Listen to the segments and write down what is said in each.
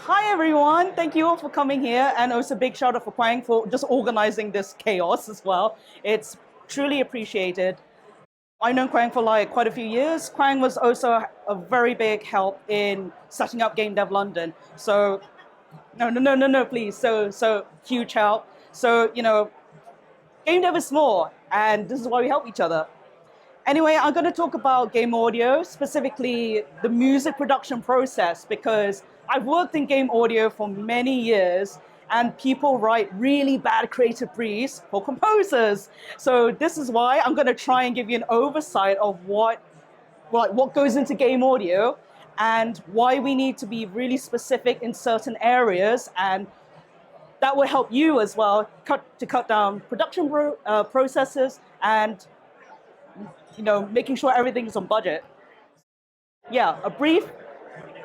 Hi everyone, thank you all for coming here, and also big shout out for Quang for just organizing this chaos as well. It's truly appreciated. I've known Quang for like quite a few years. Quang was also a very big help in setting up Game Dev London. So no, please. So huge help. So Game Dev is small, and this is why we help each other. Anyway, I'm going to talk about game audio, specifically the music production process, because I've worked in game audio for many years, and people write really bad creative briefs for composers. So this is why I'm going to try and give you an oversight of what goes into game audio and why we need to be really specific in certain areas, and that will help you as well cut down production processes and making sure everything is on budget. Yeah, a brief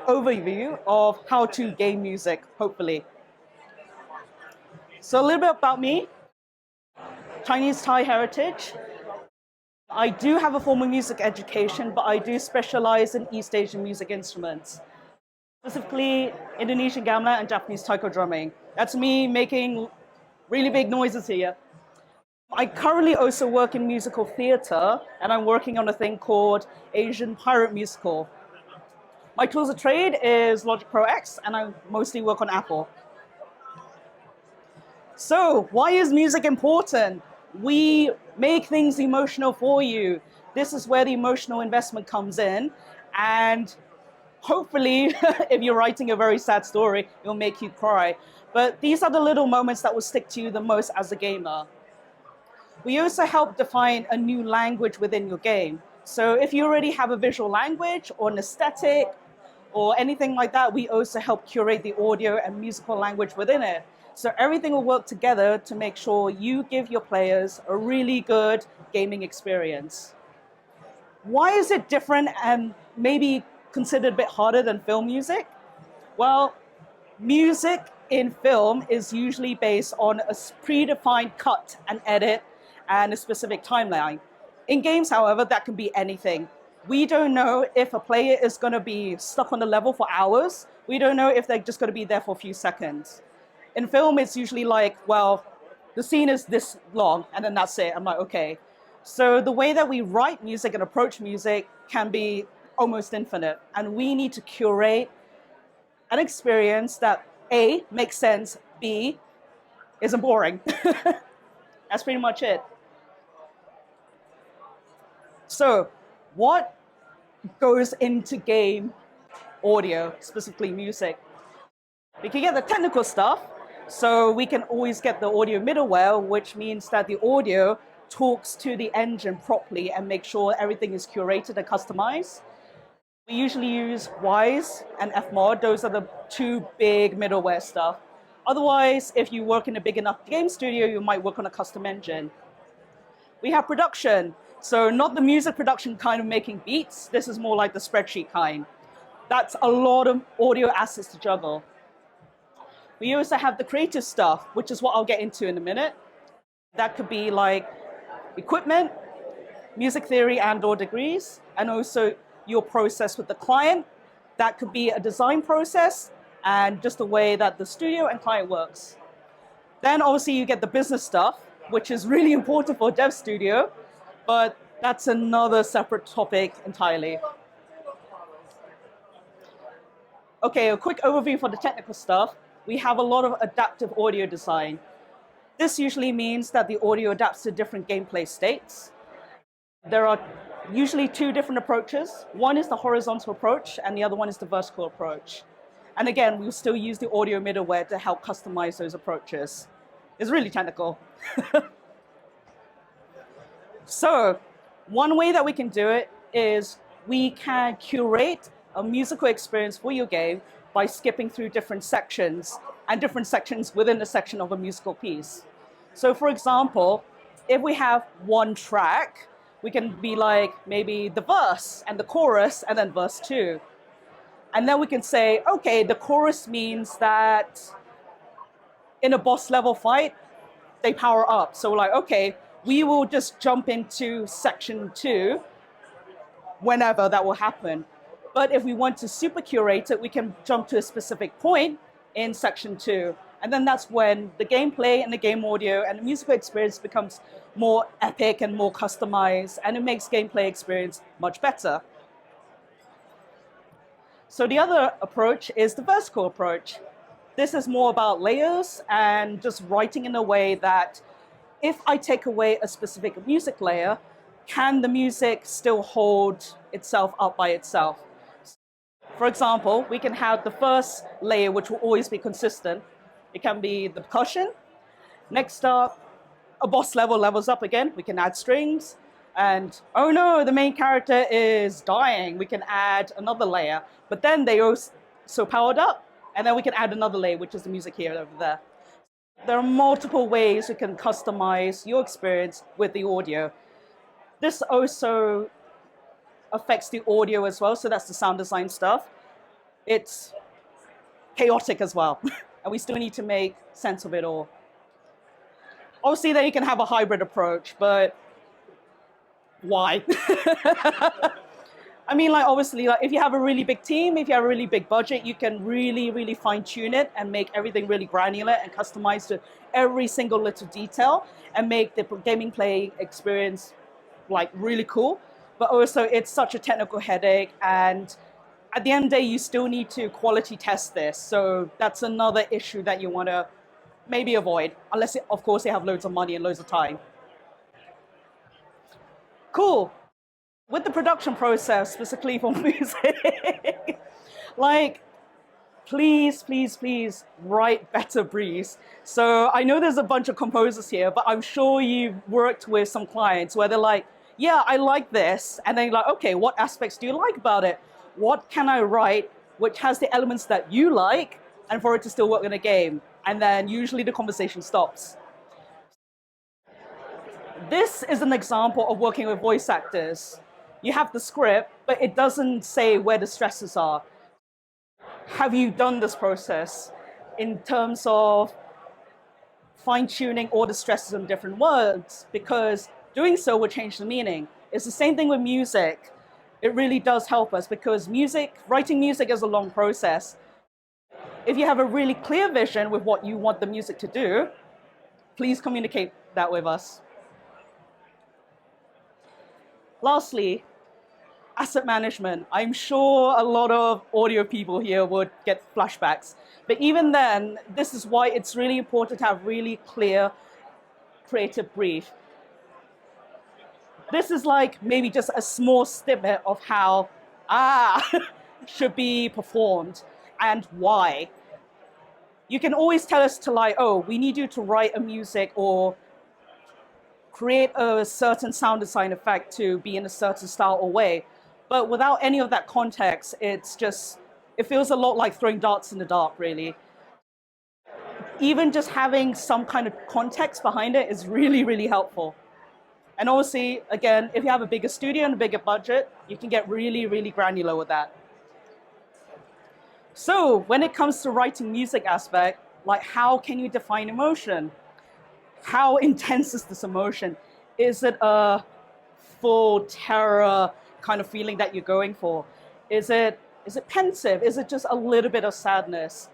overview of how to game music, hopefully. So a little bit about me, Chinese Thai heritage. I do have a formal music education, but I do specialize in East Asian music instruments, specifically Indonesian gamelan and Japanese taiko drumming. That's me making really big noises here. I currently also work in musical theatre, and I'm working on a thing called Asian Pirate Musical. My tools of trade is Logic Pro X, and I mostly work on Apple. So, why is music important? We make things emotional for you. This is where the emotional investment comes in, and hopefully, if you're writing a very sad story, it'll make you cry. But these are the little moments that will stick to you the most as a gamer. We also help define a new language within your game. So if you already have a visual language or an aesthetic or anything like that, we also help curate the audio and musical language within it. So everything will work together to make sure you give your players a really good gaming experience. Why is it different and maybe considered a bit harder than film music? Well, music in film is usually based on a predefined cut and edit and a specific timeline. In games, however, that can be anything. We don't know if a player is going to be stuck on a level for hours. We don't know if they're just going to be there for a few seconds. In film, it's usually like, well, the scene is this long, and then that's it. I'm like, okay. So the way that we write music and approach music can be almost infinite, and we need to curate an experience that A, makes sense, B, isn't boring. That's pretty much it. So, what goes into game audio, specifically music? We can get the technical stuff, so we can always get the audio middleware, which means that the audio talks to the engine properly and make sure everything is curated and customized. We usually use Wise and Fmod. Those are the two big middleware stuff. Otherwise, if you work in a big enough game studio, you might work on a custom engine. We have production. So not the music production kind of making beats. This is more like the spreadsheet kind. That's a lot of audio assets to juggle. We also have the creative stuff, which is what I'll get into in a minute. That could be like equipment, music theory and/or degrees, and also your process with the client. That could be a design process and just the way that the studio and client works. Then obviously you get the business stuff, which is really important for a dev studio, but that's another separate topic entirely. Okay, a quick overview for the technical stuff. We have a lot of adaptive audio design. This usually means that the audio adapts to different gameplay states. There are usually two different approaches. One is the horizontal approach, and the other one is the vertical approach. And again, we'll still use the audio middleware to help customize those approaches. It's really technical. So, one way that we can do it is we can curate a musical experience for your game by skipping through different sections and different sections within a section of a musical piece. So, for example, if we have one track, we can be like maybe the verse and the chorus and then verse 2. And then we can say, okay, the chorus means that in a boss level fight, they power up. So we're like, okay, we will just jump into section 2 whenever that will happen. But if we want to super curate it, we can jump to a specific point in section 2. And then that's when the gameplay and the game audio and the musical experience becomes more epic and more customized, and it makes gameplay experience much better. So the other approach is the vertical approach. This is more about layers and just writing in a way that if I take away a specific music layer, can the music still hold itself up by itself? For example, we can have the first layer, which will always be consistent. It can be the percussion. Next up, a boss level levels up again. We can add strings. And oh no, the main character is dying. We can add another layer. But then they also powered up. And then we can add another layer, which is the music here over there. There are multiple ways you can customize your experience with the audio. This also affects the audio as well, so that's the sound design stuff. It's chaotic as well, and we still need to make sense of it all. Obviously, then you can have a hybrid approach, but why? I mean, like, obviously, like, if you have a really big team, if you have a really big budget, you can really, really fine-tune it and make everything really granular and customized to every single little detail and make the gaming play experience, like, really cool. But also, it's such a technical headache, and at the end of the day, you still need to quality test this. So that's another issue that you want to maybe avoid, unless, of course, you have loads of money and loads of time. Cool. With the production process, specifically for music, like, please, please, please write better briefs. So I know there's a bunch of composers here, but I'm sure you've worked with some clients where they're like, yeah, I like this. And then you're like, okay, what aspects do you like about it? What can I write which has the elements that you like and for it to still work in a game? And then usually the conversation stops. This is an example of working with voice actors. You have the script, but it doesn't say where the stresses are. Have you done this process in terms of fine-tuning all the stresses in different words? Because doing so will change the meaning. It's the same thing with music. It really does help us because writing music is a long process. If you have a really clear vision with what you want the music to do, please communicate that with us. Lastly, asset management. I'm sure a lot of audio people here would get flashbacks. But even then, this is why it's really important to have really clear creative brief. This is like maybe just a small snippet of how should be performed and why. You can always tell us to like, oh, we need you to write a music or create a certain sound design effect to be in a certain style or way. But without any of that context, it feels a lot like throwing darts in the dark, really. Even just having some kind of context behind it is really, really helpful. And obviously, again, if you have a bigger studio and a bigger budget, you can get really, really granular with that. So when it comes to writing music aspect, like how can you define emotion? How intense is this emotion? Is it a full terror kind of feeling that you're going for? Is it pensive? Is it just a little bit of sadness?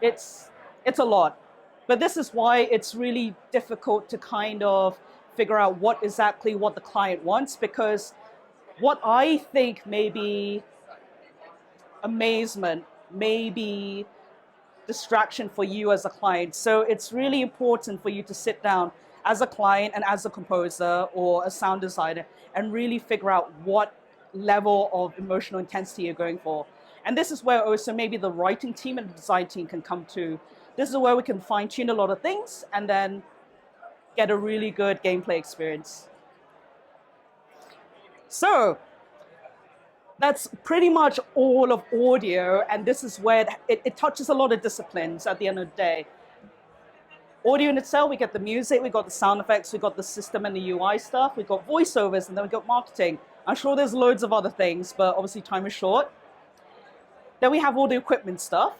It's a lot. But this is why it's really difficult to kind of figure out what the client wants, because what I think may be amazement, may be distraction for you as a client. So it's really important for you to sit down as a client and as a composer or a sound designer and really figure out what level of emotional intensity you're going for. And this is where also maybe the writing team and the design team can come to. This is where we can fine-tune a lot of things and then get a really good gameplay experience. So that's pretty much all of audio, and this is where it touches a lot of disciplines at the end of the day. Audio in itself, we get the music, we got the sound effects, we got the system and the UI stuff, we got voiceovers, and then we got marketing. I'm sure there's loads of other things, but obviously time is short. Then we have all the equipment stuff,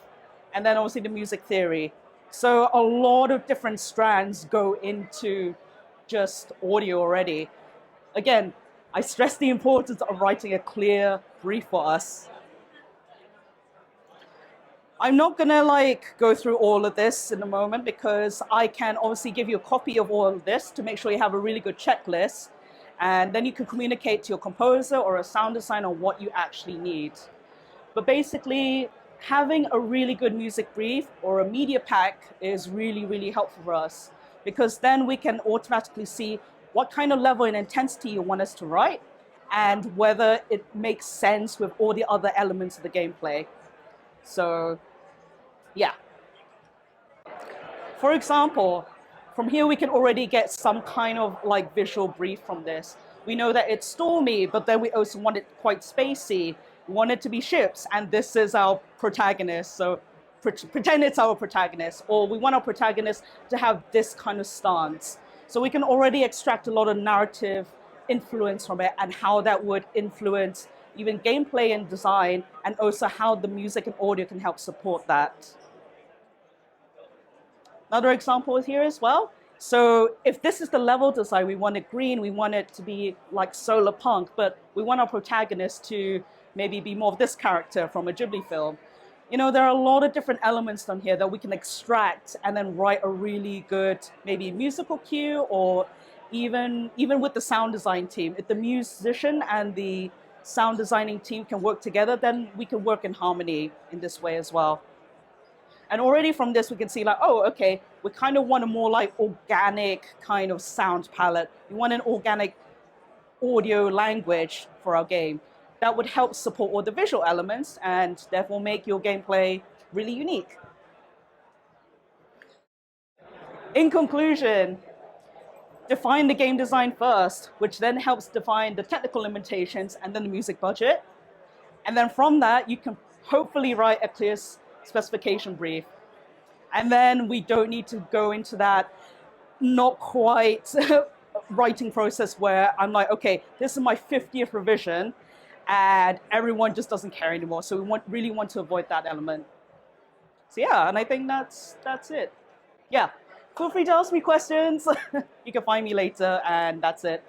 and then obviously the music theory. So a lot of different strands go into just audio already. Again, I stress the importance of writing a clear brief for us. I'm not gonna like go through all of this in a moment because I can obviously give you a copy of all of this to make sure you have a really good checklist, and then you can communicate to your composer or a sound designer on what you actually need. But basically, having a really good music brief or a media pack is really, really helpful for us because then we can automatically see what kind of level and intensity you want us to write and whether it makes sense with all the other elements of the gameplay. So, yeah. For example, from here we can already get some kind of like visual brief from this. We know that it's stormy, but then we also want it quite spacey. We want it to be ships, and this is our protagonist. So pretend it's our protagonist, or we want our protagonist to have this kind of stance. So we can already extract a lot of narrative influence from it and how that would influence even gameplay and design, and also how the music and audio can help support that. Another example is here as well. So if this is the level design, we want it green, we want it to be like solar punk, but we want our protagonist to maybe be more of this character from a Ghibli film. You know, there are a lot of different elements on here that we can extract and then write a really good maybe musical cue, or even with the sound design team. If the musician and the sound designing team can work together, then we can work in harmony in this way as well. And already from this, we can see like, oh, okay, we kind of want a more like organic kind of sound palette. We want an organic audio language for our game. That would help support all the visual elements and therefore make your gameplay really unique. In conclusion, define the game design first, which then helps define the technical limitations and then the music budget. And then from that, you can hopefully write a clear specification brief. And then we don't need to go into that not quite writing process where I'm like, okay, this is my 50th revision and everyone just doesn't care anymore. So we really want to avoid that element. So yeah, and I think that's it. Yeah, feel free to ask me questions. You can find me later, and that's it.